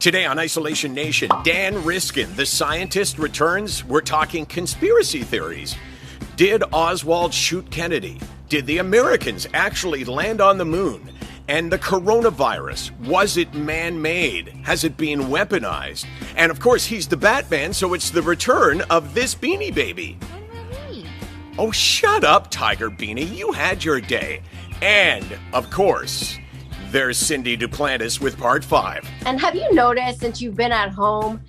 Today on Isolation Nation, Dan Riskin, the scientist, returns. We're talking conspiracy theories. Did Oswald shoot Kennedy? Did the Americans actually land on the moon? And the coronavirus, was it man-made? Has it been weaponized? And of course, he's the Batman, so it's the return of this Beanie Baby. Oh, shut up, Tiger Beanie. You had your day. And, of course, there's Cindy Duplantis with part 5. And have you noticed, since you've been at home,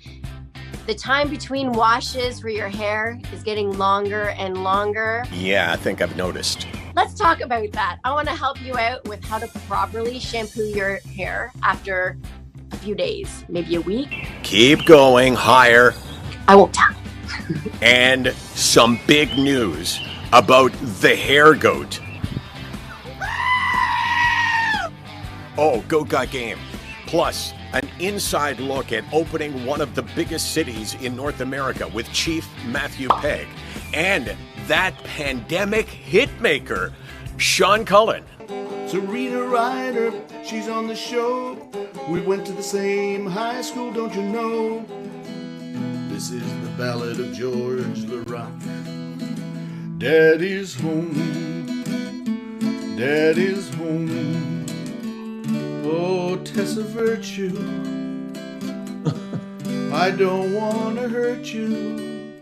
the time between washes for your hair is getting longer and longer? Yeah, I think I've noticed. Let's talk about that. I want to help you out with how to properly shampoo your hair after a few days, maybe a week. Keep going, higher. I won't tell. And some big news about the hair goat. Oh, Goat Got Game. Plus, an inside look at opening one of the biggest cities in North America with Chief Matthew Pegg. And that pandemic hitmaker, Sean Cullen. Serena Ryder, she's on the show. We went to the same high school, don't you know? This is the ballad of George LaRock. Daddy's home, Daddy's home. Oh, Tessa Virtue, I don't want to hurt you.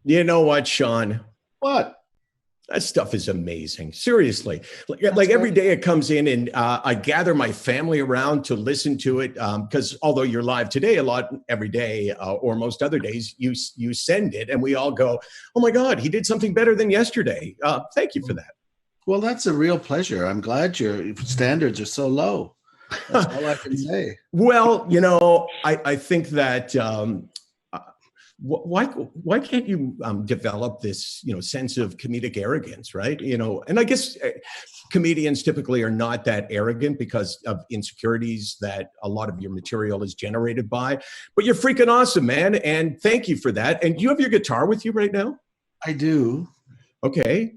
You know what, Sean? What? That stuff is amazing. Seriously. Like every day it comes in and I gather my family around to listen to it because although you're live today a lot every day or most other days, you send it and we all go, oh my God, he did something better than yesterday. Thank you for that. Well, that's a real pleasure. I'm glad your standards are so low. That's all I can say. Well, you know, I think that why can't you develop this, sense of comedic arrogance, right? And I guess comedians typically are not that arrogant because of insecurities that a lot of your material is generated by. But you're freaking awesome, man, and thank you for that. And do you have your guitar with you right now? I do. Okay.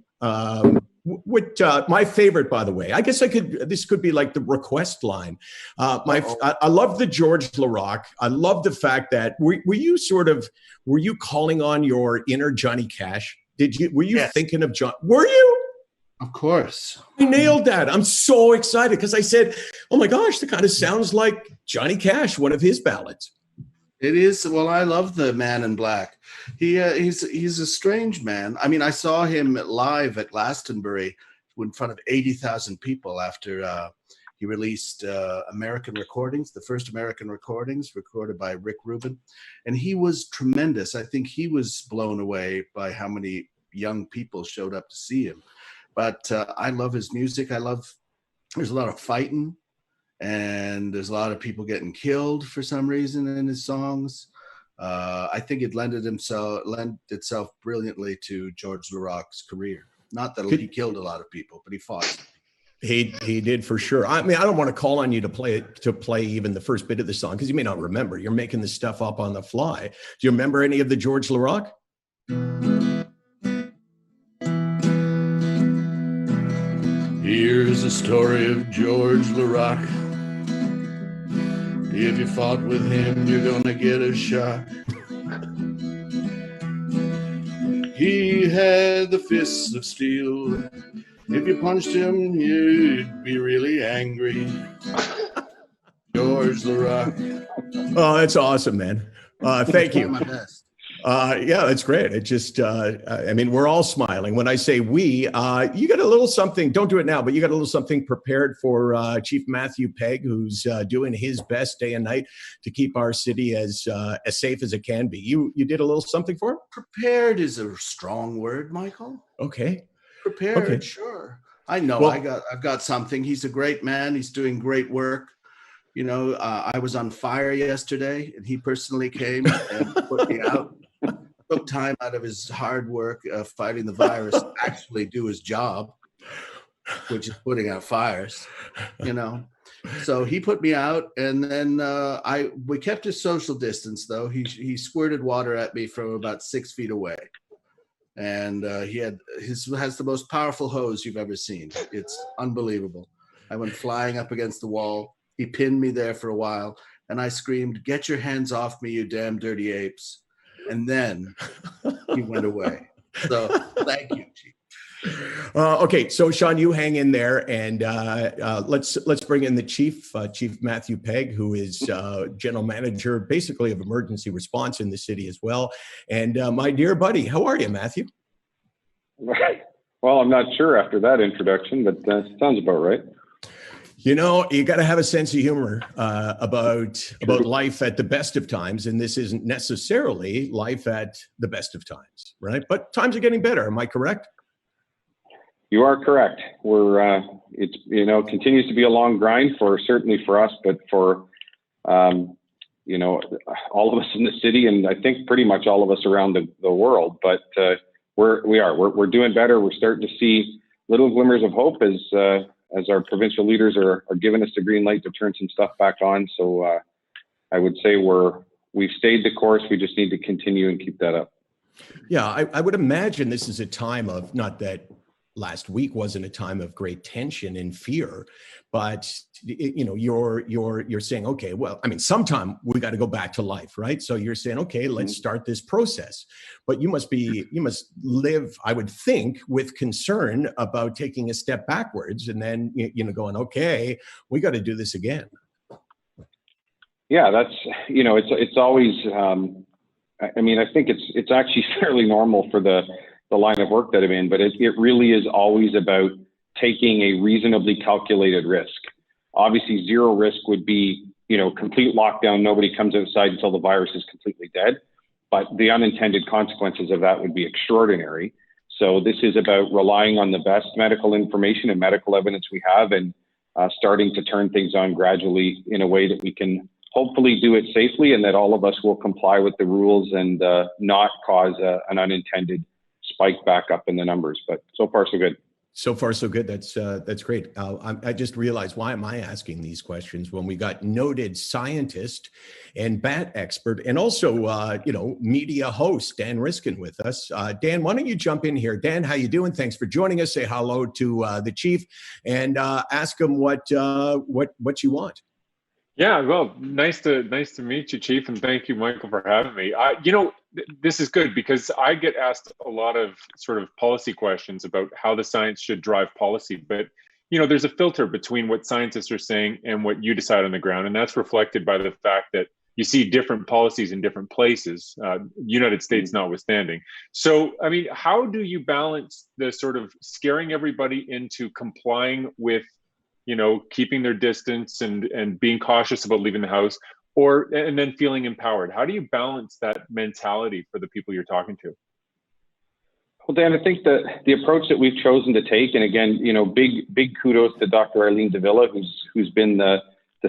My favorite, by the way, I guess this could be like the request line. I love the George LaRock. I love the fact that were you calling on your inner Johnny Cash? Were you thinking of John? Were you? Of course. I nailed that. I'm so excited because I said, oh my gosh, that kind of sounds like Johnny Cash, one of his ballads. It is. Well, I love the Man in Black. He's a strange man. I mean, I saw him live at Glastonbury in front of 80,000 people after he released American Recordings, the first American Recordings recorded by Rick Rubin. And he was tremendous. I think he was blown away by how many young people showed up to see him. But I love his music. There's a lot of fighting. And there's a lot of people getting killed for some reason in his songs. I think it lent itself brilliantly to George LaRock's career. Not that he killed a lot of people, but he fought. He did for sure. I mean, I don't want to call on you to play even the first bit of the song because you may not remember. You're making this stuff up on the fly. Do you remember any of the George LaRock? Here's a story of George LaRock. If you fought with him, you're gonna get a shock. He had the fists of steel. If you punched him, you'd be really angry. George LaRock. Oh, that's awesome, man. Thank you. My best. Yeah, that's great. It just, I mean, we're all smiling. When I say we, you got a little something, don't do it now, but you got a little something prepared for Chief Matthew Pegg, who's doing his best day and night to keep our city as safe as it can be. You did a little something for him? Prepared is a strong word, Michael. Okay. Prepared, okay. Sure. I know. Well, I've got something. He's a great man. He's doing great work. I was on fire yesterday, and he personally came and put me out. Took time out of his hard work fighting the virus to actually do his job, which is putting out fires, So he put me out, and then we kept his social distance. Though he squirted water at me from about 6 feet away, and he has the most powerful hose you've ever seen. It's unbelievable. I went flying up against the wall. He pinned me there for a while, and I screamed, "Get your hands off me, you damn dirty apes." And then he went away. So thank you, Chief. Okay, so Sean, you hang in there, and let's bring in the chief, Chief Matthew Pegg, who is general manager, basically, of emergency response in the city as well. And my dear buddy, how are you, Matthew? Well, I'm not sure after that introduction, but sounds about right. You know, you got to have a sense of humor about life at the best of times, and this isn't necessarily life at the best of times, right? But times are getting better. Am I correct? You are correct. We're it's continues to be a long grind certainly for us, but for all of us in the city, and I think pretty much all of us around the world. But we're doing better. We're starting to see little glimmers of hope as our provincial leaders are giving us the green light to turn some stuff back on. So I would say we've stayed the course. We just need to continue and keep that up. Yeah, I would imagine this is a time of, not that last week wasn't a time of great tension and fear, but you're saying, okay, well, I mean, sometime we got to go back to life, right? So you're saying, okay, let's start this process. But you must live, I would think, with concern about taking a step backwards and then going, okay, we got to do this again. Yeah, that's it's always. I mean, I think it's actually fairly normal for the line of work that I'm in, but it really is always about taking a reasonably calculated risk. Obviously, zero risk would be, complete lockdown. Nobody comes outside until the virus is completely dead. But the unintended consequences of that would be extraordinary. So this is about relying on the best medical information and medical evidence we have, and starting to turn things on gradually in a way that we can hopefully do it safely, and that all of us will comply with the rules and not cause an unintended spike back up in the numbers. But so far, so good. So far, so good. That's great. I just realized, why am I asking these questions when we got noted scientist and bat expert and also, media host Dan Riskin with us. Dan, why don't you jump in here? Dan, how you doing? Thanks for joining us. Say hello to the chief and ask him what you want. Yeah, well, nice to meet you, Chief, and thank you, Michael, for having me. This is good because I get asked a lot of sort of policy questions about how the science should drive policy, but there's a filter between what scientists are saying and what you decide on the ground, and that's reflected by the fact that you see different policies in different places, United States notwithstanding. So, I mean, how do you balance the sort of scaring everybody into complying with keeping their distance and being cautious about leaving the house, and then feeling empowered? How do you balance that mentality for the people you're talking to? Well, Dan, I think the approach that we've chosen to take, and again, big kudos to Dr. Eileen Davila, who's been the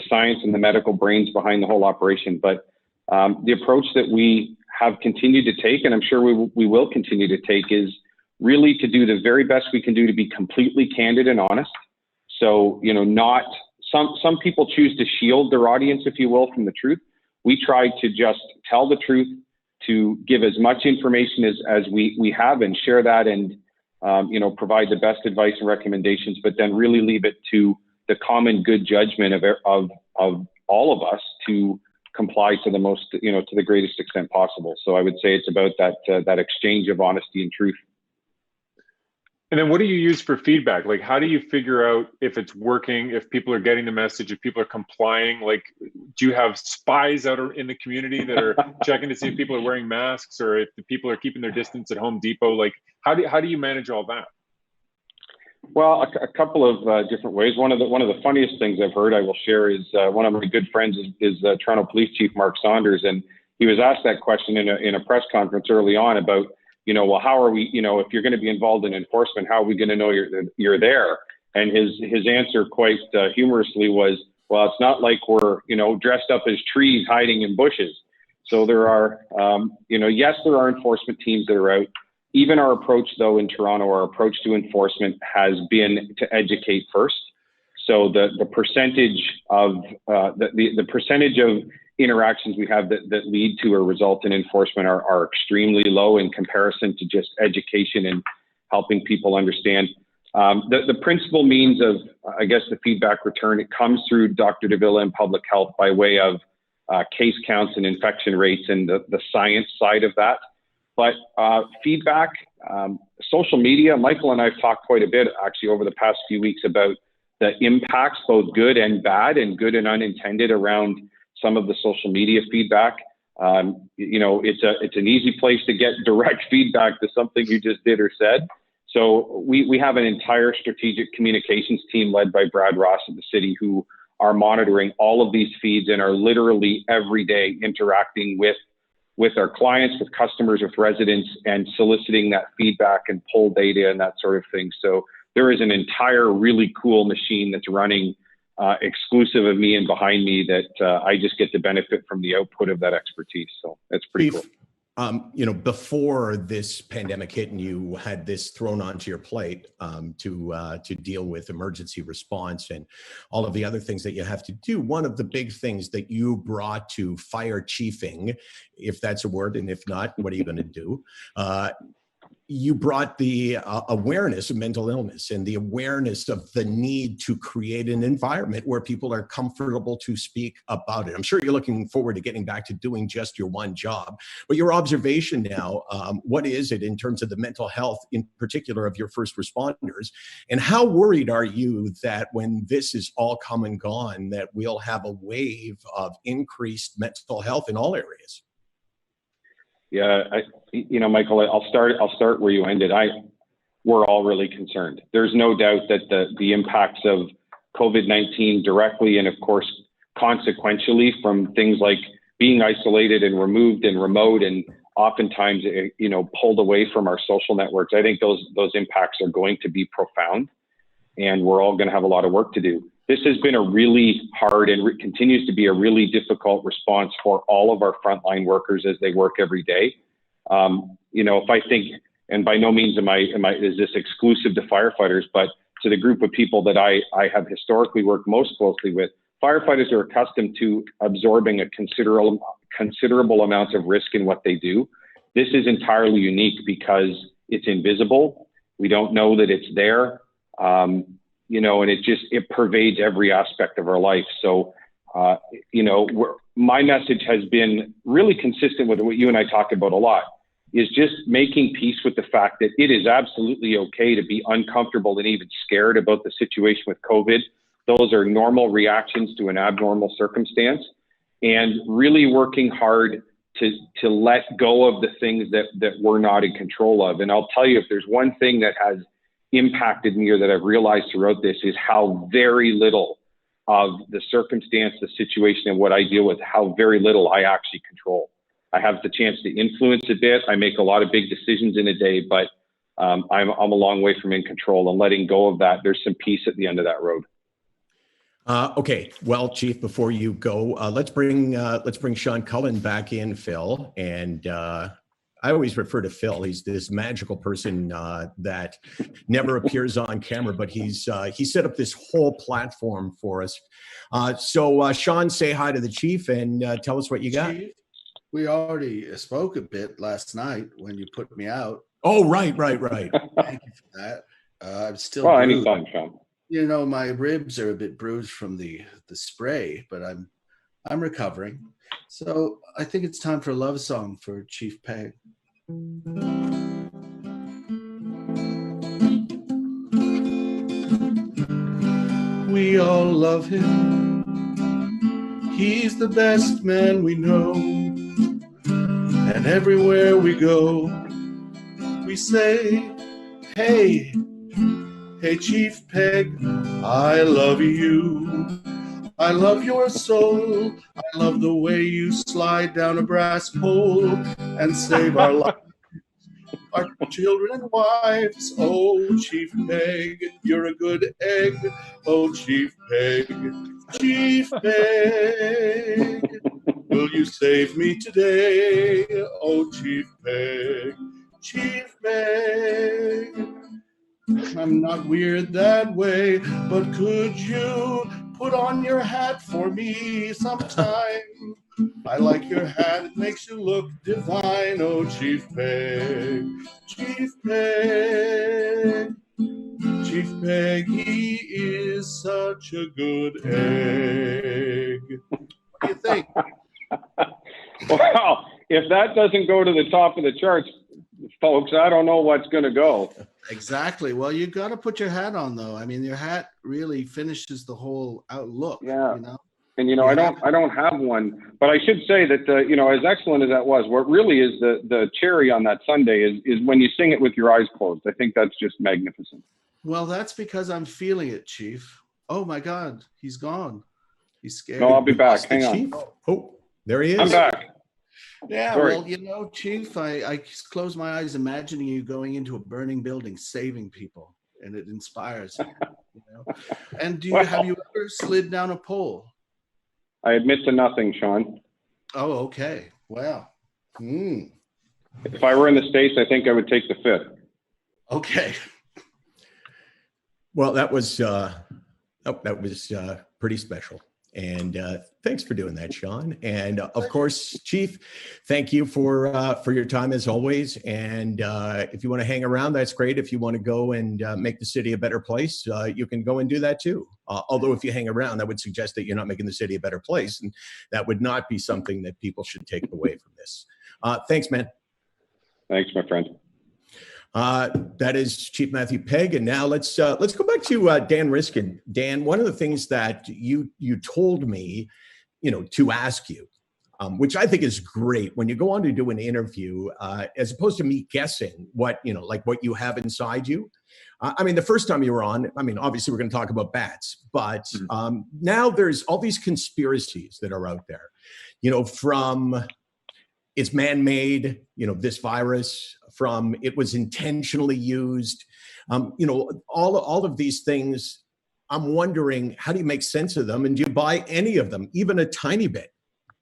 science and the medical brains behind the whole operation. But the approach that we have continued to take, and I'm sure we will continue to take, is really to do the very best we can do to be completely candid and honest. So, not some people choose to shield their audience, if you will, from the truth. We try to just tell the truth, to give as much information as we have and share that, and provide the best advice and recommendations, but then really leave it to the common good judgment of all of us to comply to the most, to the greatest extent possible. So I would say it's about that exchange of honesty and truth. And then what do you use for feedback? Like, how do you figure out if it's working, if people are getting the message, if people are complying? Like, do you have spies out in the community that are checking to see if people are wearing masks, or if the people are keeping their distance at Home Depot? Like, how do you manage all that? Well, a couple of different ways. One of the funniest things I've heard, I will share, is one of my good friends is Toronto Police Chief Mark Saunders, and he was asked that question in a press conference early on about, well, how are we, if you're going to be involved in enforcement, how are we going to know you're there? And his answer, quite humorously, was, well, it's not like we're, dressed up as trees hiding in bushes. So there are, yes, there are enforcement teams that are out. Even our approach, though, in Toronto, our approach to enforcement has been to educate first. So the percentage of the percentage of interactions we have that lead to or result in enforcement are extremely low in comparison to just education and helping people understand. The principal means of, I guess, the feedback return, it comes through Dr. Davila and public health by way of case counts and infection rates and the science side of that. But feedback, social media, Michael and I have talked quite a bit actually over the past few weeks about the impacts, both good and bad and good and unintended, around some of the social media feedback. You know, it's an easy place to get direct feedback to something you just did or said. So we have an entire strategic communications team led by Brad Ross at the city who are monitoring all of these feeds and are literally every day interacting with our clients, with customers, with residents, and soliciting that feedback and poll data and that sort of thing. So there is an entire really cool machine that's running exclusive of me and behind me that I just get to benefit from the output of that expertise. So that's pretty cool. You know, before this pandemic hit and you had this thrown onto your plate to deal with emergency response and all of the other things that you have to do, one of the big things that you brought to fire chiefing, if that's a word, and if not, what are you going to do? You brought the awareness of mental illness and the awareness of the need to create an environment where people are comfortable to speak about it. I'm sure you're looking forward to getting back to doing just your one job, but your observation now, what is it in terms of the mental health, in particular of your first responders, and how worried are you that when this is all come and gone, that we'll have a wave of increased mental health in all areas? Yeah, you know, Michael, I'll start where you ended. We're all really concerned. There's no doubt that the impacts of COVID-19 directly and, of course, consequentially from things like being isolated and removed and remote and oftentimes, you know, pulled away from our social networks. I think those impacts are going to be profound, and we're all going to have a lot of work to do. This has been a really hard and continues to be a really difficult response for all of our frontline workers as they work every day. You know, if I think, and by no means is this exclusive to firefighters, but to the group of people that I have historically worked most closely with, firefighters are accustomed to absorbing a considerable amounts of risk in what they do. This is entirely unique because it's invisible. We don't know that it's there. You know, and it pervades every aspect of our life. So, you know, my message has been really consistent with what you and I talk about a lot, is just making peace with the fact that it is absolutely okay to be uncomfortable and even scared about the situation with COVID. Those are normal reactions to an abnormal circumstance, and really working hard to let go of the things that we're not in control of. And I'll tell you, if there's one thing that has impacted me or that I've realized throughout this, is how very little of the circumstance, the situation, and what I deal with, how very little I actually control. I have the chance to influence a bit. I make a lot of big decisions in a day, but I'm a long way from in control, and letting go of that. There's some peace at the end of that road. Okay, well, Chief, before you go, let's bring Sean Cullen back in, Phil, and I always refer to Phil. He's this magical person that never appears on camera, but he set up this whole platform for us. So Sean, say hi to the Chief and tell us what you got. Chief, we already spoke a bit last night when you put me out. Oh, right. Thank you for that. I'm still well, anytime, Sean. You know, my ribs are a bit bruised from the spray, but I'm recovering. So I think it's time for a love song for Chief Pegg. We all love him. He's the best man we know. And everywhere we go, we say, hey, Chief Pegg, I love you. I love your soul. I love the way you slide down a brass pole and save our lives, our children and wives. Oh, Chief Pegg, you're a good egg. Oh, Chief Pegg, Chief Pegg, will you save me today? Oh, Chief Pegg, Chief Pegg. I'm not weird that way, but could you put on your hat for me sometime? I like your hat, it makes you look divine. Oh, Chief Pegg, Chief Pegg, Chief Pegg, he is such a good egg. What do you think? Well, if that doesn't go to the top of the charts, folks, I don't know what's going to go. Exactly. Well, you got to put your hat on, though. I mean, your hat really finishes the whole outlook. Yeah. You know? And, you know, I don't have one, but I should say that, you know, as excellent as that was, what really is the cherry on that sundae is when you sing it with your eyes closed. I think that's just magnificent. Well, that's because I'm feeling it, Chief. Oh my God, he's gone. He's scared. No, I'll be back. Hang on. Chief. Oh, there he is. I'm back. Yeah, Sorry. well, you know, Chief, I close my eyes imagining you going into a burning building, saving people, and it inspires me, you know. And have you ever slid down a pole? I admit to nothing, Sean. Oh, okay. Wow. If I were in the States, I think I would take the fifth. Okay. Well, that was pretty special. And thanks for doing that, Sean. And of course, Chief, thank you for your time as always. And if you want to hang around, that's great. If you want to go and make the city a better place, you can go and do that too. Although if you hang around, that would suggest that you're not making the city a better place. And that would not be something that people should take away from this. Thanks, man. Thanks, my friend. That is Chief Matthew Pegg. And now let's go back to Dan Riskin. Dan, one of the things that you told me, you know, to ask you, which I think is great when you go on to do an interview, as opposed to me guessing what, you know, like what you have inside you. I mean, the first time you were on, I mean, obviously we're going to talk about bats, but now there's all these conspiracies that are out there, you know, from it's man-made, you know, this virus, from it was intentionally used, you know, all of these things. I'm wondering, how do you make sense of them, and do you buy any of them, even a tiny bit?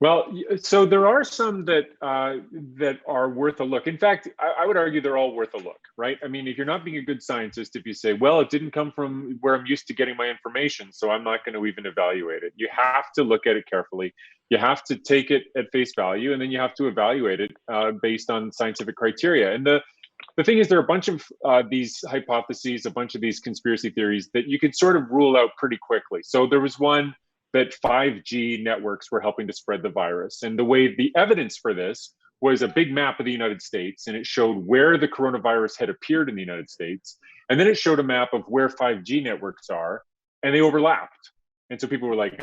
Well, so there are some that are worth a look. In fact, I would argue they're all worth a look, right? I mean, if you're not being a good scientist, if you say, well, it didn't come from where I'm used to getting my information, so I'm not going to even evaluate it. You have to look at it carefully. You have to take it at face value, and then you have to evaluate it based on scientific criteria. And the thing is, there are a bunch of these hypotheses, a bunch of these conspiracy theories that you could sort of rule out pretty quickly. So there was one that 5G networks were helping to spread the virus. And the way the evidence for this was a big map of the United States, and it showed where the coronavirus had appeared in the United States. And then it showed a map of where 5G networks are, and they overlapped. And so people were like,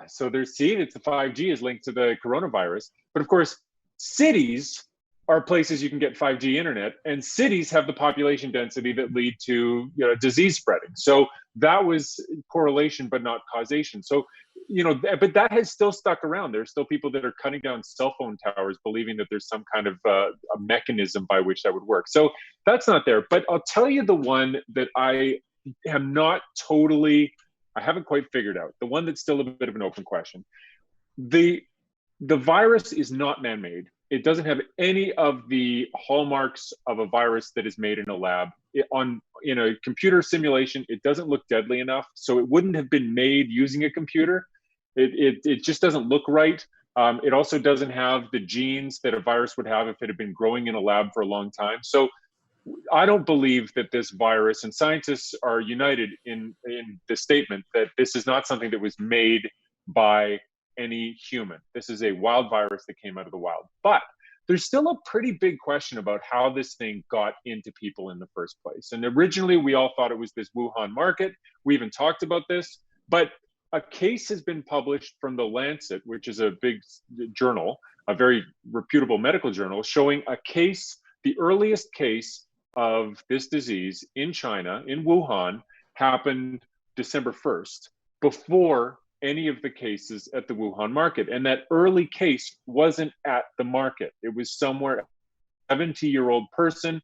so they're seeing it's the 5G is linked to the coronavirus. But of course, cities are places you can get 5G internet, and cities have the population density that lead to, you know, disease spreading. So that was correlation, but not causation. So, you know, but that has still stuck around. There's still people that are cutting down cell phone towers, believing that there's some kind of a mechanism by which that would work. So that's not there. But I'll tell you the one that I am not totally, I haven't quite figured out. The one that's still a bit of an open question. The virus is not man-made. It doesn't have any of the hallmarks of a virus that is made in a lab. In a computer simulation, it doesn't look deadly enough, so it wouldn't have been made using a computer. It just doesn't look right. It also doesn't have the genes that a virus would have if it had been growing in a lab for a long time. So I don't believe that this virus, and scientists are united in the statement that this is not something that was made by any human. This is a wild virus that came out of the wild. But there's still a pretty big question about how this thing got into people in the first place. And originally, we all thought it was this Wuhan market. We even talked about this. But a case has been published from The Lancet, which is a big journal, a very reputable medical journal, showing a case, the earliest case of this disease in China, in Wuhan, happened December 1st, before any of the cases at the Wuhan market. And that early case wasn't at the market. It was somewhere, a 70-year-old person,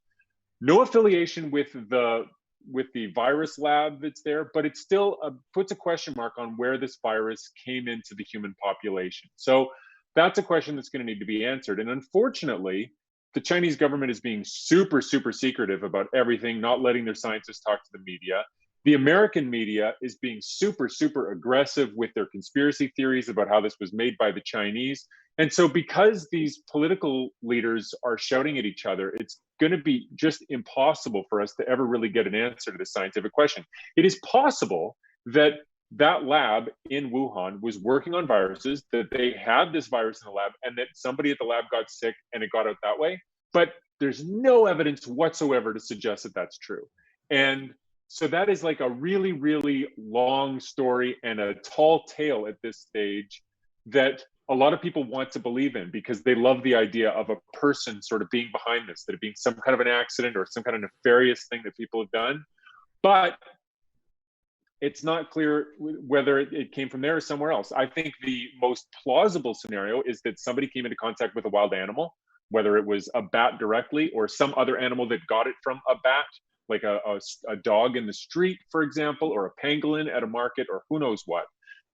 no affiliation with the virus lab that's there, but it still puts a question mark on where this virus came into the human population. So that's a question that's going to need to be answered. And unfortunately, the Chinese government is being super, super secretive about everything, not letting their scientists talk to the media. The American media is being super, super aggressive with their conspiracy theories about how this was made by the Chinese. And so because these political leaders are shouting at each other, it's going to be just impossible for us to ever really get an answer to the scientific question. It is possible that that lab in Wuhan was working on viruses, that they had this virus in the lab, and that somebody at the lab got sick and it got out that way. But there's no evidence whatsoever to suggest that that's true. And so that is like a really, really long story and a tall tale at this stage that a lot of people want to believe in because they love the idea of a person sort of being behind this, that it being some kind of an accident or some kind of nefarious thing that people have done. But it's not clear whether it came from there or somewhere else. I think the most plausible scenario is that somebody came into contact with a wild animal, whether it was a bat directly or some other animal that got it from a bat, like a dog in the street, for example, or a pangolin at a market, or who knows what.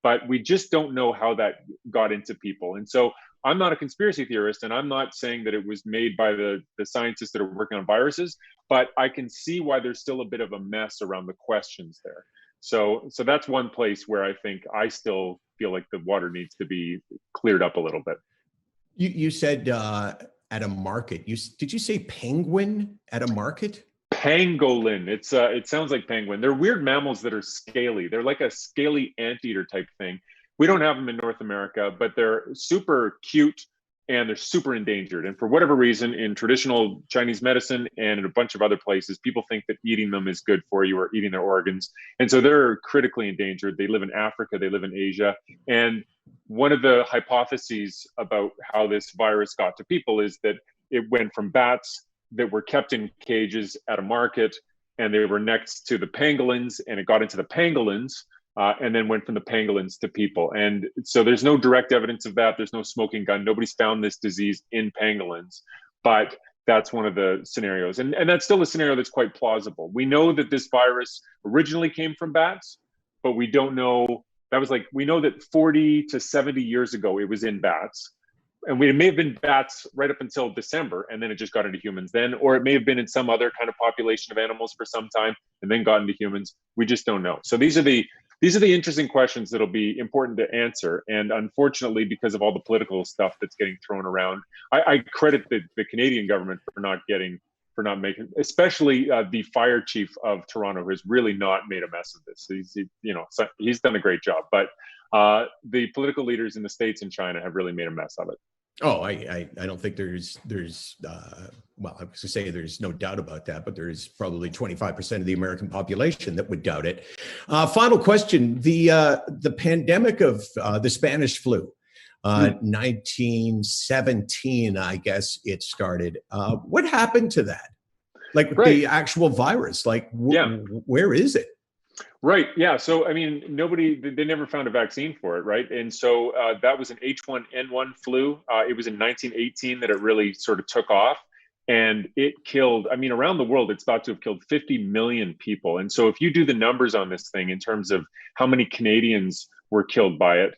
But we just don't know how that got into people. And so I'm not a conspiracy theorist, and I'm not saying that it was made by the scientists that are working on viruses, but I can see why there's still a bit of a mess around the questions there. So that's one place where I think I still feel like the water needs to be cleared up a little bit. You said at a market. Did you say penguin at a market? Pangolin. It sounds like penguin. They're weird mammals that are scaly. They're like a scaly anteater type thing. We don't have them in North America, but they're super cute and they're super endangered. And for whatever reason, in traditional Chinese medicine and in a bunch of other places, people think that eating them is good for you or eating their organs. And so they're critically endangered. They live in Africa, they live in Asia. And one of the hypotheses about how this virus got to people is that it went from bats that were kept in cages at a market, and they were next to the pangolins, and it got into the pangolins, and then went from the pangolins to people. And so there's no direct evidence of that. There's no smoking gun. Nobody's found this disease in pangolins, but that's one of the scenarios. And that's still a scenario that's quite plausible. We know that this virus originally came from bats, but we don't know. We know that 40 to 70 years ago, it was in bats. And it may have been bats right up until December, and then it just got into humans then, or it may have been in some other kind of population of animals for some time and then got into humans. We just don't know. So these are the interesting questions that'll be important to answer. And unfortunately, because of all the political stuff that's getting thrown around, I credit the Canadian government for not making, especially the fire chief of Toronto, who has really not made a mess of this. He's done a great job, but the political leaders in the States and China have really made a mess of it. Oh, I don't think there's well, I was going to say there's no doubt about that, but there's probably 25% of the American population that would doubt it. Final question: the pandemic of the Spanish flu, 1917, I guess it started. What happened to that? Like the actual virus? Like, where is it? Right. Yeah. So, I mean, they never found a vaccine for it. Right. And so that was an H1N1 flu. It was in 1918 that it really sort of took off, and it killed, around the world, it's thought to have killed 50 million people. And so if you do the numbers on this thing in terms of how many Canadians were killed by it,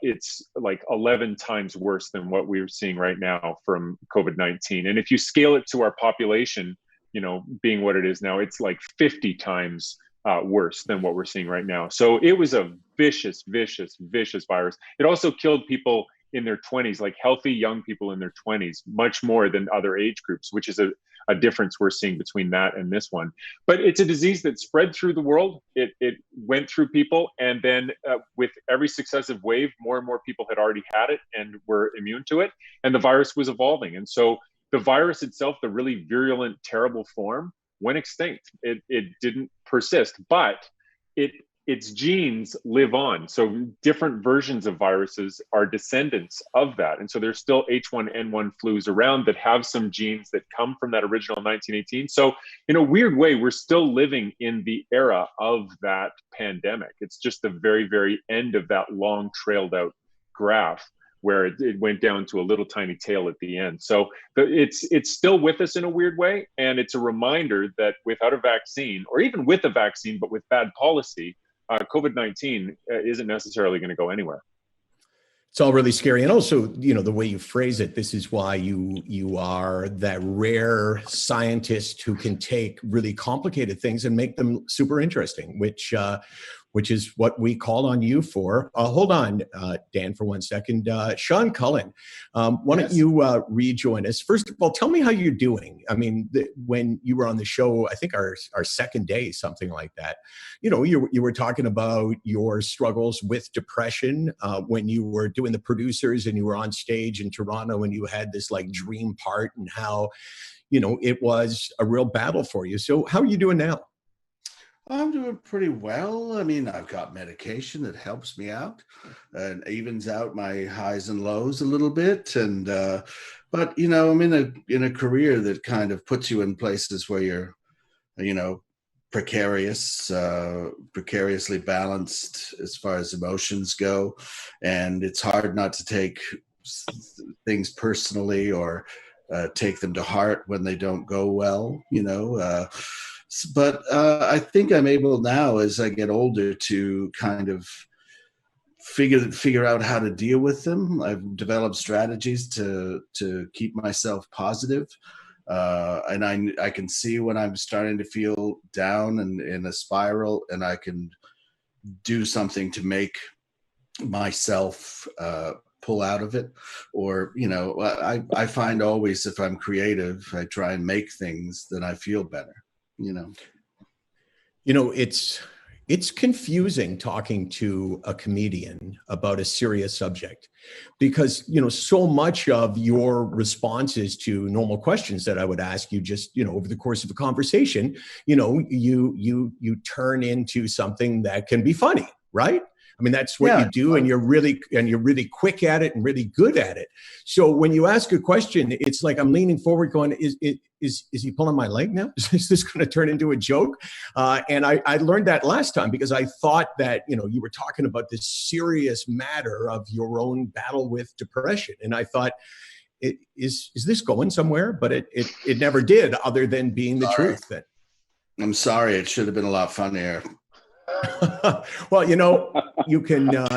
it's like 11 times worse than what we're seeing right now from COVID-19. And if you scale it to our population, being what it is now, it's like 50 times worse than what we're seeing right now. So it was a vicious, vicious, vicious virus. It also killed people in their 20s, like healthy young people in their 20s, much more than other age groups, which is a difference we're seeing between that and this one. But it's a disease that spread through the world. It went through people, and then with every successive wave, more and more people had already had it and were immune to it, and the virus was evolving. And so the virus itself, the really virulent, terrible form, went extinct. It didn't persist, but its genes live on. So different versions of viruses are descendants of that. And so there's still H1N1 flus around that have some genes that come from that original 1918. So in a weird way, we're still living in the era of that pandemic. It's just the very, very end of that long trailed out graph, where it went down to a little tiny tail at the end. So it's still with us in a weird way. And it's a reminder that without a vaccine, or even with a vaccine, but with bad policy, COVID-19 isn't necessarily going to go anywhere. It's all really scary. And also, you know, the way you phrase it, this is why you are that rare scientist who can take really complicated things and make them super interesting, which is what we call on you for. Hold on, Dan, for 1 second. Sean Cullen, why don't you rejoin us? First of all, tell me how you're doing. I mean, when you were on the show, I think our second day, something like that, you know, you were talking about your struggles with depression when you were doing the producers and you were on stage in Toronto and you had this like dream part and how, you know, it was a real battle for you. So how are you doing now? I'm doing pretty well. I mean, I've got medication that helps me out and evens out my highs and lows a little bit. And but you know, I'm in a career that kind of puts you in places where you're, you know, precariously balanced as far as emotions go, and it's hard not to take things personally or take them to heart when they don't go well. You know. But I think I'm able now, as I get older, to kind of figure out how to deal with them. I've developed strategies to keep myself positive, and I can see when I'm starting to feel down and in a spiral, and I can do something to make myself pull out of it. Or, you know, I find always if I'm creative, I try and make things, then I feel better. You know, it's confusing talking to a comedian about a serious subject because, you know, so much of your responses to normal questions that I would ask you just, you know, over the course of a conversation, you know, you turn into something that can be funny, right? I mean, that's what you do, and you're really quick at it and really good at it. So when you ask a question, it's like I'm leaning forward going, is he pulling my leg now? Is this going to turn into a joke? And I learned that last time because I thought that, you know, you were talking about this serious matter of your own battle with depression. And I thought, is this going somewhere? But it never did, other than being the truth. I'm sorry. It should have been a lot funnier. Well, you know, you can, well,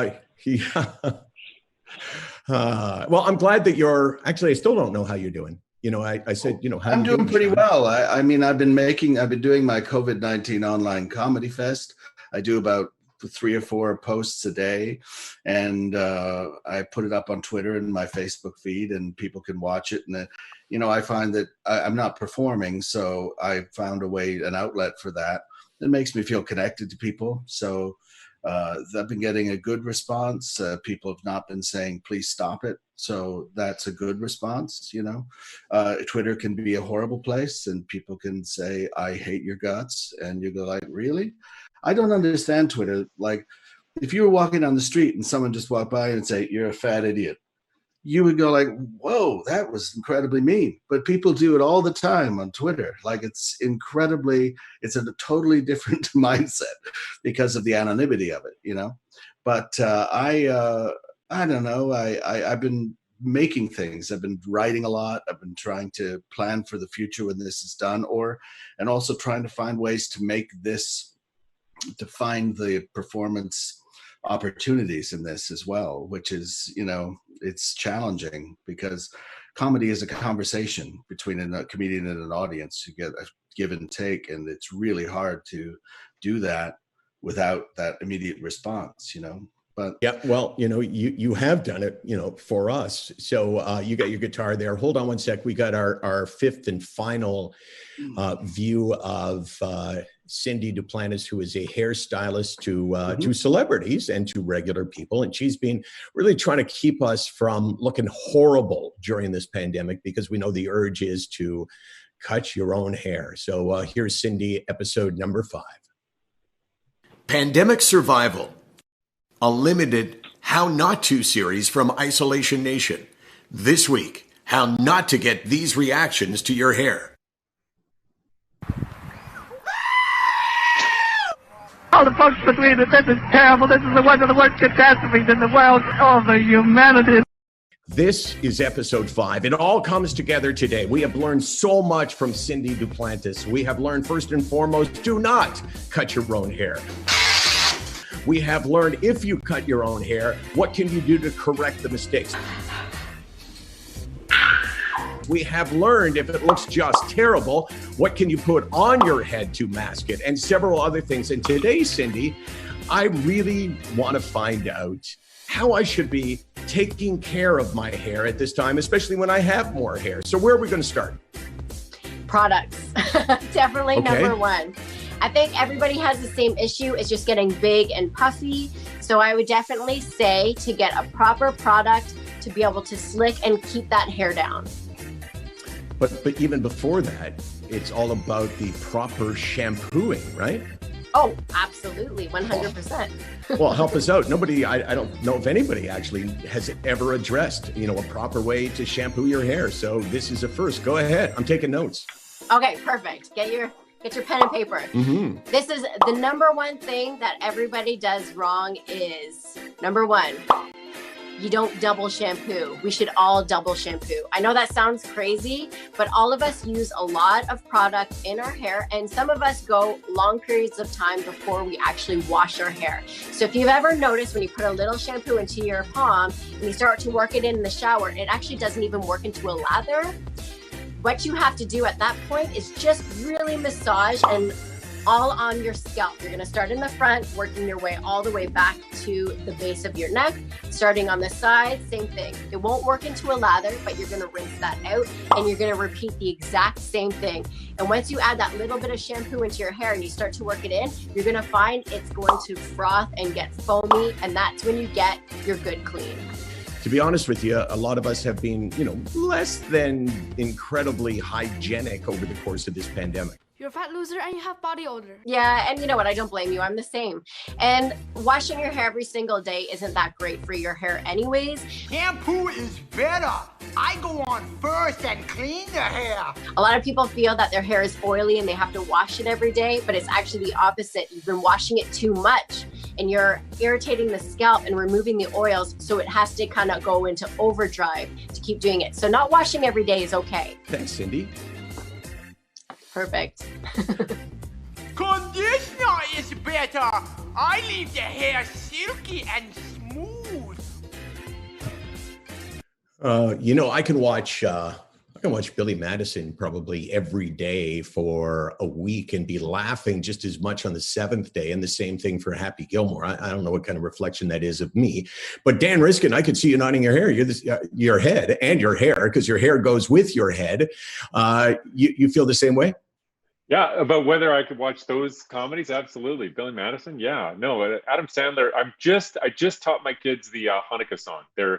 I'm glad that actually, I still don't know how you're doing. You know, I said, you know, I'm doing pretty well. I mean, I've been doing my COVID-19 online comedy fest. I do about 3 or 4 posts a day, and I put it up on Twitter and my Facebook feed, and people can watch it. And you know, I find that I'm not performing, so I found an outlet for that. It makes me feel connected to people. So I've been getting a good response. People have not been saying, please stop it. So that's a good response, you know. Twitter can be a horrible place, and people can say, I hate your guts. And you go like, really? I don't understand Twitter. Like, if you were walking down the street and someone just walked by and say, you're a fat idiot, you would go like, whoa, that was incredibly mean. But people do it all the time on Twitter. Like, it's a totally different mindset because of the anonymity of it, you know. But I don't know. I've been making things. I've been writing a lot. I've been trying to plan for the future when this is done, and also trying to find ways to find the performance opportunities in this as well, which is, you know, it's challenging because comedy is a conversation between a comedian and an audience. You get a give and take, and it's really hard to do that without that immediate response, you know. But yeah, well, you know, you have done it, you know, for us. So you got your guitar there. Hold on 1 sec. We got our fifth and final view of Cindy Duplantis, who is a hairstylist to celebrities and to regular people. And she's been really trying to keep us from looking horrible during this pandemic, because we know the urge is to cut your own hair. So here's Cindy, episode number 5. Pandemic Survival, a limited How Not To series from Isolation Nation. This week, how not to get these reactions to your hair. All the folks between it, this is terrible. This is one of the worst catastrophes in the world. All the humanity. This is episode 5. It all comes together today. We have learned so much from Cindy Duplantis. We have learned, first and foremost, do not cut your own hair. We have learned if you cut your own hair, what can you do to correct the mistakes? We have learned if it looks just terrible, what can you put on your head to mask it, and several other things. And today, Cindy, I really want to find out how I should be taking care of my hair at this time, especially when I have more hair. So where are we going to start? Products. Definitely number one. I think everybody has the same issue. It's just getting big and puffy. So I would definitely say to get a proper product to be able to slick and keep that hair down. But even before that, it's all about the proper shampooing, right? Oh, absolutely. 100%. Well, help us out. I don't know if anybody actually has ever addressed, a proper way to shampoo your hair. So this is a first. Go ahead. I'm taking notes. Okay, perfect. Get your pen and paper. Mm-hmm. This is the number one thing that everybody does wrong is, number one, you don't double shampoo. We should all double shampoo. I know that sounds crazy, but all of us use a lot of product in our hair, and some of us go long periods of time before we actually wash our hair. So if you've ever noticed when you put a little shampoo into your palm and you start to work it in the shower, it actually doesn't even work into a lather. What you have to do at that point is just really massage and all on your scalp. You're gonna start in the front, working your way all the way back to the base of your neck, starting on the side, same thing. It won't work into a lather, but you're gonna rinse that out and you're gonna repeat the exact same thing. And once you add that little bit of shampoo into your hair and you start to work it in, you're gonna find it's going to froth and get foamy, and that's when you get your good clean. To be honest with you, a lot of us have been, less than incredibly hygienic over the course of this pandemic. You're a fat loser and you have body odor. Yeah, and you know what? I don't blame you. I'm the same. And washing your hair every single day isn't that great for your hair anyways. Shampoo is better. I go on first and clean the hair. A lot of people feel that their hair is oily and they have to wash it every day, but it's actually the opposite. You've been washing it too much and you're irritating the scalp and removing the oils, so it has to kind of go into overdrive to keep doing it. So not washing every day is okay. Thanks, Cindy. Perfect. Conditioner is better. I leave the hair silky and smooth. I can watch Billy Madison probably every day for a week and be laughing just as much on the seventh day, and the same thing for Happy Gilmore. I don't know what kind of reflection that is of me, but Dan Riskin, I could see you nodding your hair. Your head and your hair, because your hair goes with your head. You feel the same way? Yeah, about whether I could watch those comedies, absolutely. Billy Madison, yeah. No, Adam Sandler. I just taught my kids the Hanukkah song. So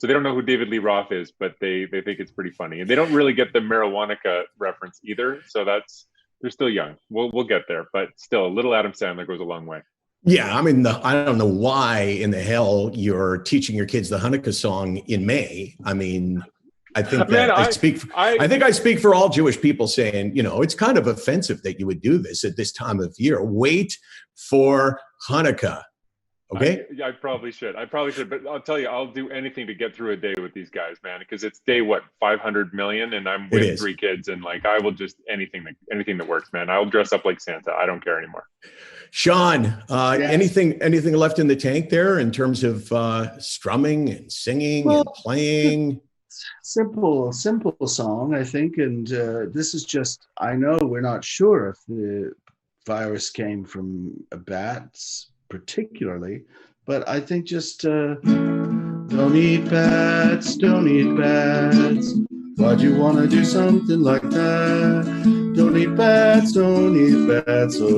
they don't know who David Lee Roth is, but they think it's pretty funny, and they don't really get the marijuana reference either. So they're still young. We'll get there, but still, little Adam Sandler goes a long way. Yeah, I mean, I don't know why in the hell you're teaching your kids the Hanukkah song in May. I mean, I think that I think I speak for all Jewish people saying, it's kind of offensive that you would do this at this time of year. Wait for Hanukkah. Okay. I probably should, but I'll tell you, I'll do anything to get through a day with these guys, man, because it's day 500 million, and I'm with 3 kids, and I will just anything that works, man. I'll dress up like Santa. I don't care anymore. Sean, anything left in the tank there in terms of strumming and singing and playing? Simple song, I think, and this is just, I know we're not sure if the virus came from bats particularly, but I think just don't eat bats, why'd you want to do something like that? Don't eat bats, oh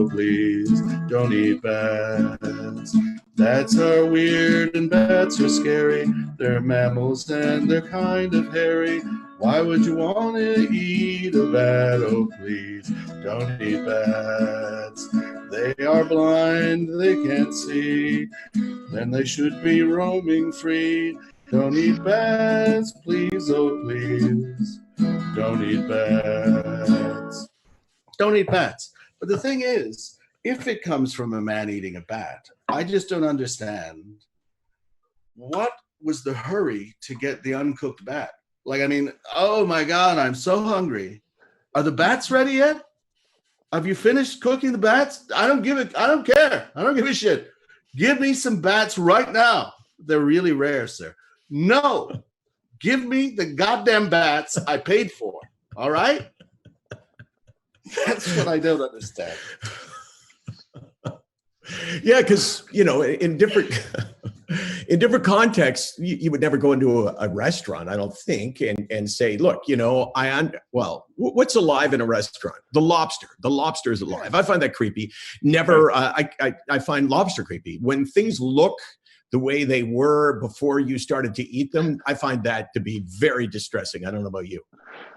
please, don't eat bats. Bats are weird and bats are scary. They're mammals and they're kind of hairy. Why would you want to eat a bat? Oh, please, don't eat bats. They are blind, they can't see. Then they should be roaming free. Don't eat bats, please, oh, please. Don't eat bats. Don't eat bats. But the thing is, if it comes from a man eating a bat, I just don't understand what was the hurry to get the uncooked bat. Oh my God, I'm so hungry. Are the bats ready yet? Have you finished cooking the bats? I don't care. I don't give a shit. Give me some bats right now. They're really rare, sir. No, give me the goddamn bats I paid for. All right? That's what I don't understand. Yeah, because in different contexts, you would never go into a restaurant, I don't think, and say, look, what's alive in a restaurant? The lobster. The lobster is alive. I find that creepy. Never. I find lobster creepy. When things look the way they were before you started to eat them, I find that to be very distressing. I don't know about you.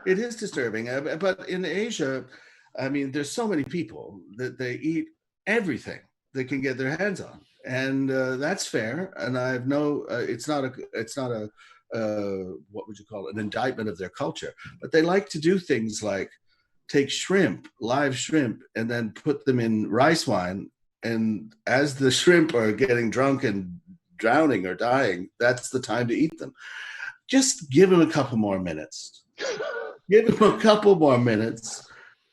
It is disturbing, but in Asia, I mean, there's so many people that they eat everything they can get their hands on, and that's fair. And I have no, it's not a what would you call it, an indictment of their culture, but they like to do things like take shrimp, live shrimp, and then put them in rice wine. And as the shrimp are getting drunk and drowning or dying, that's the time to eat them. Just give them a couple more minutes. Give them a couple more minutes.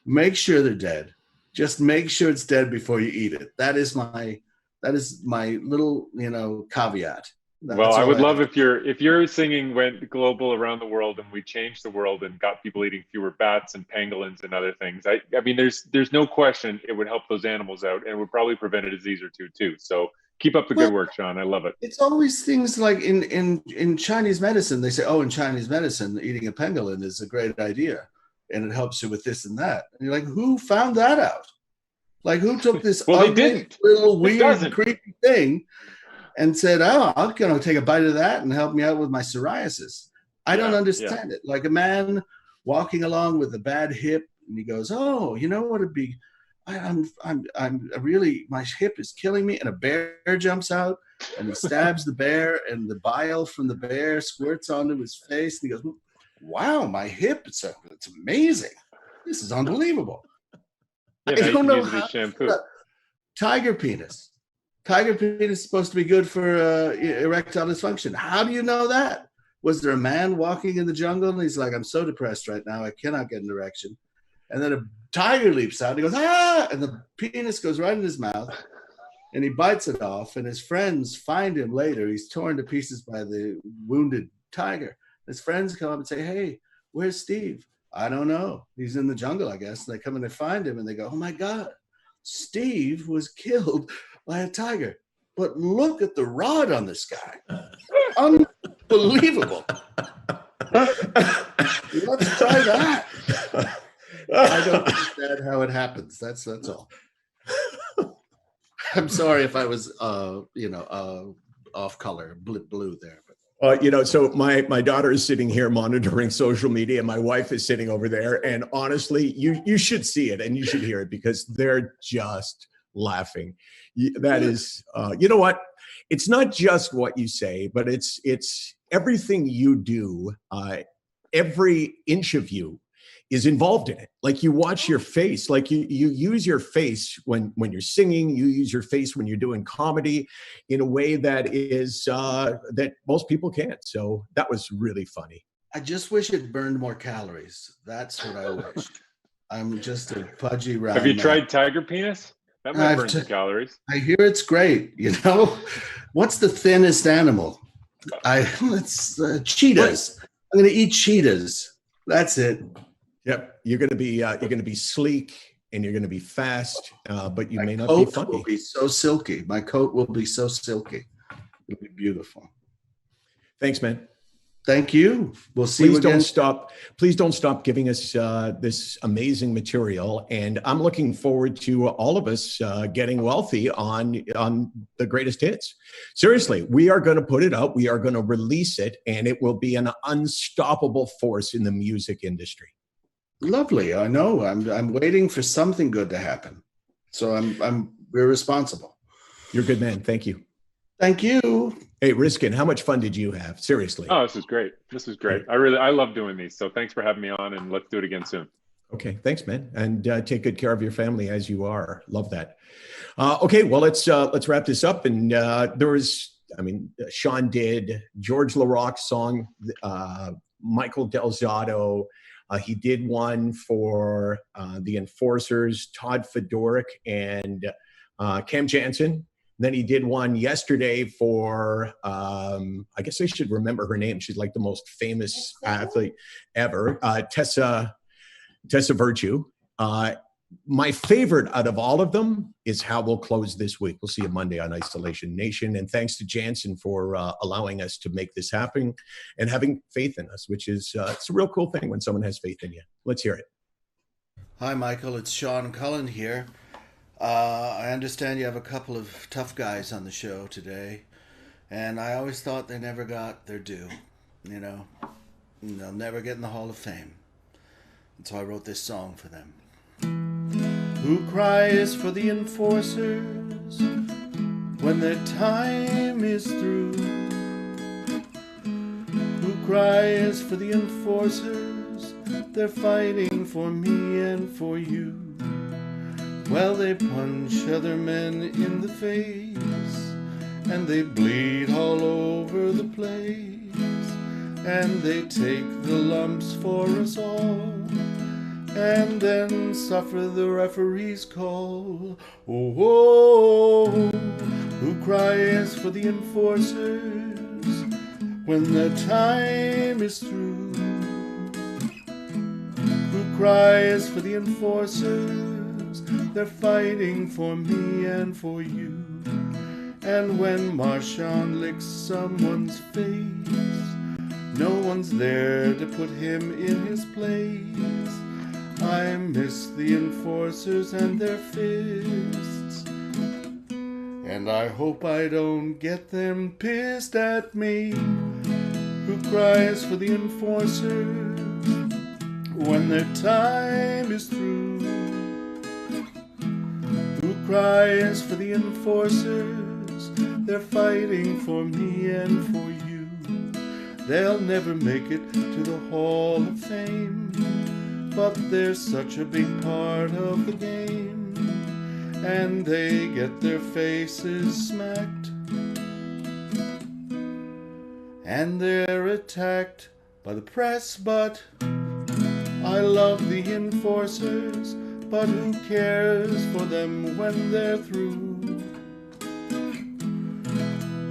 Make sure they're dead. Just make sure it's dead before you eat it. That is my little, caveat. Well, I would love if your singing went global around the world and we changed the world and got people eating fewer bats and pangolins and other things. I mean, there's no question it would help those animals out and would probably prevent a disease or two too. So keep up the good work, Sean. I love it. It's always things like in Chinese medicine, they say, in Chinese medicine, eating a pangolin is a great idea. And it helps you with this and that. And you're like, who found that out? Like, who took this ugly, little, weird, creepy thing and said, I'm going to take a bite of that and help me out with my psoriasis? I don't understand it. Like a man walking along with a bad hip, and he goes, you know what it'd be? I'm really, my hip is killing me. And a bear jumps out and he stabs the bear, and the bile from the bear squirts onto his face. And he goes, wow, my hip, it's amazing. This is unbelievable. I don't know how. Tiger penis. Tiger penis is supposed to be good for erectile dysfunction. How do you know that? Was there a man walking in the jungle and he's like, I'm so depressed right now, I cannot get an erection. And then a tiger leaps out and he goes, and the penis goes right in his mouth and he bites it off, and his friends find him later. He's torn to pieces by the wounded tiger. His friends come up and say, hey, where's Steve? I don't know. He's in the jungle, I guess. And they come and they find him and they go, oh my God, Steve was killed by a tiger. But look at the rod on this guy. Unbelievable. Let's try that. I don't understand how it happens. That's all. I'm sorry if I was, off color, blue there. But. So my daughter is sitting here monitoring social media, and my wife is sitting over there. And honestly, you should see it and you should hear it because they're just laughing. That is, you know what? It's not just what you say, but it's everything you do. Every inch of you is involved in it. Like you watch your face, like you use your face when you're singing, you use your face when you're doing comedy in a way that is that most people can't. So that was really funny. I just wish it burned more calories. That's what I wish. I'm just a pudgy round. Have you tried tiger penis? That might burn some calories. I hear it's great. What's the thinnest animal? Cheetahs. I'm going to eat cheetahs. That's it. Yep, you're going to be sleek and you're going to be fast, but you may not be funny. My coat will be so silky. My coat will be so silky. It'll be beautiful. Thanks, man. Thank you. We'll see you again. Please don't stop giving us this amazing material, and I'm looking forward to all of us getting wealthy on the greatest hits. Seriously, we are going to put it out. We are going to release it, and it will be an unstoppable force in the music industry. Lovely. I know. I'm waiting for something good to happen. So we're responsible. You're a good man. Thank you. Thank you. Hey, Riskin, how much fun did you have? Seriously. Oh, this is great. I love doing these. So thanks for having me on, and let's do it again soon. Okay. Thanks, man. And take good care of your family as you are. Love that. Okay. Well, let's wrap this up. And Sean did George LaRock's song, Michael Delzato. He did one for the Enforcers, Todd Fedoric and Cam Jansen. Then he did one yesterday for, I guess I should remember her name. She's like the most famous athlete ever, Tessa Virtue. My favorite out of all of them is how we'll close this week. We'll see you Monday on Isolation Nation. And thanks to Jansen for allowing us to make this happen and having faith in us, which is it's a real cool thing when someone has faith in you. Let's hear it. Hi, Michael. It's Sean Cullen here. I understand you have a couple of tough guys on the show today, and I always thought they never got their due. You know, they'll never get in the Hall of Fame. And so I wrote this song for them. Who cries for the enforcers when their time is through? Who cries for the enforcers? They're fighting for me and for you. Well, they punch other men in the face, and they bleed all over the place, and they take the lumps for us all, and then suffer the referee's call. Oh, oh, oh, who cries for the enforcers when their time is through? Who cries for the enforcers? They're fighting for me and for you. And when Marchand licks someone's face, no one's there to put him in his place. I miss the enforcers and their fists, and I hope I don't get them pissed at me. Who cries for the enforcers when their time is through? Who cries for the enforcers? They're fighting for me and for you. They'll never make it to the Hall of Fame, but they're such a big part of the game, and they get their faces smacked, and they're attacked by the press. But I love the enforcers, but who cares for them when they're through?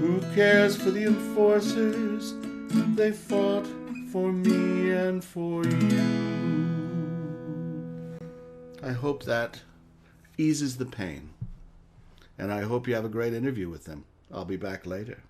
Who cares for the enforcers? They fought for me and for you. I hope that eases the pain, and I hope you have a great interview with them. I'll be back later.